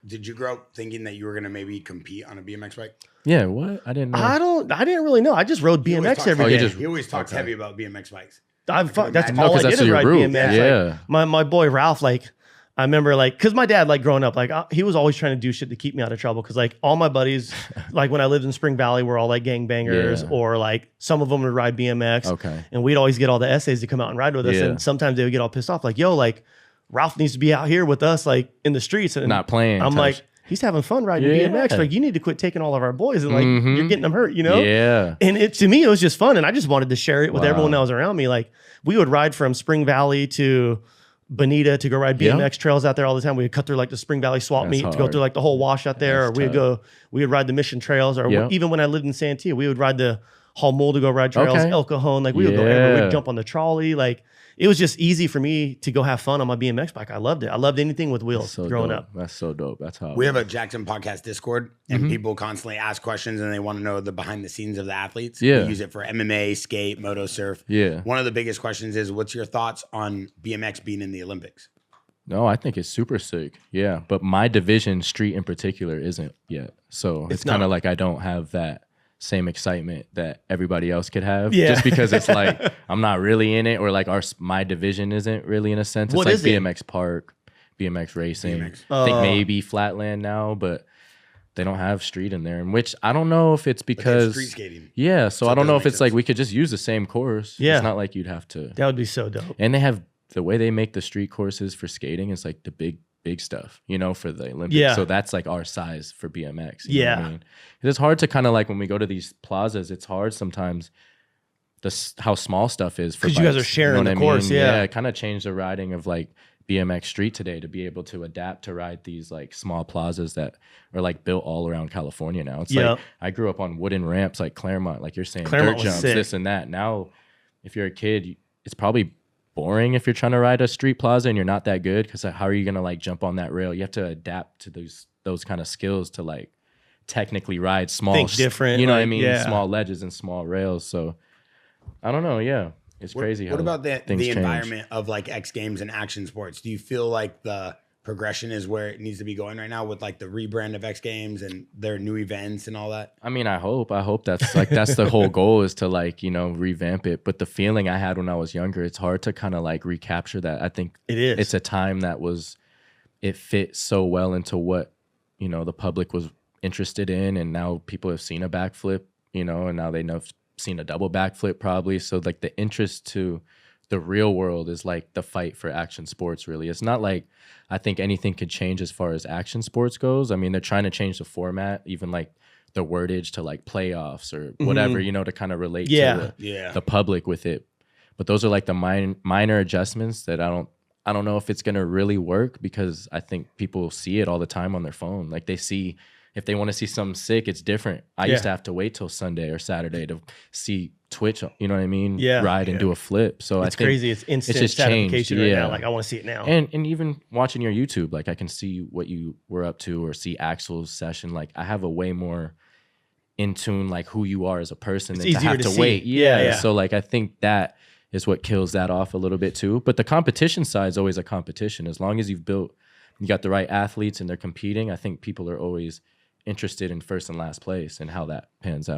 did you grow up thinking that you were gonna maybe compete on a BMX bike? Yeah, what? I didn't know. I didn't really know. I just rode BMX every day. He always talks heavy about BMX bikes. That's all I did is ride BMX. Yeah. Like, my boy Ralph, like, I remember, like, because my dad, like, growing up, like, he was always trying to do shit to keep me out of trouble. Because, like, all my buddies, like, when I lived in Spring Valley, were all, like, gangbangers, or, like, some of them would ride BMX. Okay. And we'd always get all the essays to come out and ride with us. And sometimes they would get all pissed off, like, yo, like, Ralph needs to be out here with us, like, in the streets. And not playing. I'm like, he's having fun riding BMX. Like, you need to quit taking all of our boys. And, like, you're getting them hurt, you know? Yeah. And to me, it was just fun. And I just wanted to share it with everyone that was around me. Like, we would ride from Spring Valley to Bonita to go ride BMX trails out there all the time. We would cut through like the Spring Valley swap meet to go through like the whole wash out there. Or we would ride the Mission trails, or even when I lived in Santee, we would ride the Hall Mole to go ride trails, El Cajon. Like we would go everywhere. We'd jump on the trolley. Like it was just easy for me to go have fun on my BMX bike. I loved it. I loved anything with wheels growing up. That's so dope. That's how we have a JAXXON podcast Discord, and people constantly ask questions and they want to know the behind the scenes of the athletes. Yeah. We use it for MMA, skate, moto surf. Yeah. One of the biggest questions is, what's your thoughts on BMX being in the Olympics? No, I think it's super sick. Yeah. But my division, street in particular, isn't yet. So it's kind of like I don't have that same excitement that everybody else could have. Just because it's like I'm not really in it, or like my division isn't really in a sense. It's like BMX Park, BMX racing. I think maybe Flatland now, but they don't have street in there. And which I don't know if it's because street skating. Yeah. So I don't know if it's like we could just use the same course. Yeah. It's not like you'd have to. That would be so dope. And they have the way they make the street courses for skating is like the big stuff, you know, for the Olympics. Yeah. So that's like our size for BMX. You know what I mean? It's hard to kind of like when we go to these plazas, it's hard sometimes how small stuff is. Because you guys are sharing the course. Yeah. It kind of changed the riding of like BMX street today to be able to adapt to ride these like small plazas that are like built all around California now. It's like I grew up on wooden ramps like Claremont, like you're saying, dirt jumps, this and that. Now, if you're a kid, it's probably boring if you're trying to ride a street plaza and you're not that good, because how are you gonna like jump on that rail? You have to adapt to those kind of skills to like technically ride small, different, you know what I mean? Small ledges and small rails. So I don't know. Yeah, it's crazy. What about the environment of like X Games and action sports? Do you feel like the progression is where it needs to be going right now with like the rebrand of X Games and their new events and all that? I mean, I hope that's like, that's the whole goal, is to like, you know, revamp it. But the feeling I had when I was younger, it's hard to kind of like recapture that. I think it's a time that it fit so well into what, you know, the public was interested in. And now people have seen a backflip, you know, and now have seen a double backflip probably. So like the interest to the real world is like the fight for action sports, really. It's not like I think anything could change as far as action sports goes. I mean, they're trying to change the format, even like the wordage to like playoffs or whatever, you know, to kind of relate to the public with it. But those are like the minor adjustments that I don't know if it's going to really work, because I think people see it all the time on their phone. Like they see, if they want to see something sick, it's different. I used to have to wait till Sunday or Saturday to see Twitch, you know what I mean? Ride and do a flip. So it's I think crazy. It's instant gratification right now. Like I want to see it now. And even watching your YouTube, like I can see what you were up to, or see Axel's session. Like I have a way more in tune, like who you are as a person, than to have to wait. Yeah. So like I think that is what kills that off a little bit too. But the competition side is always a competition. As long as you got the right athletes and they're competing, I think people are always interested in first and last place and how that pans out.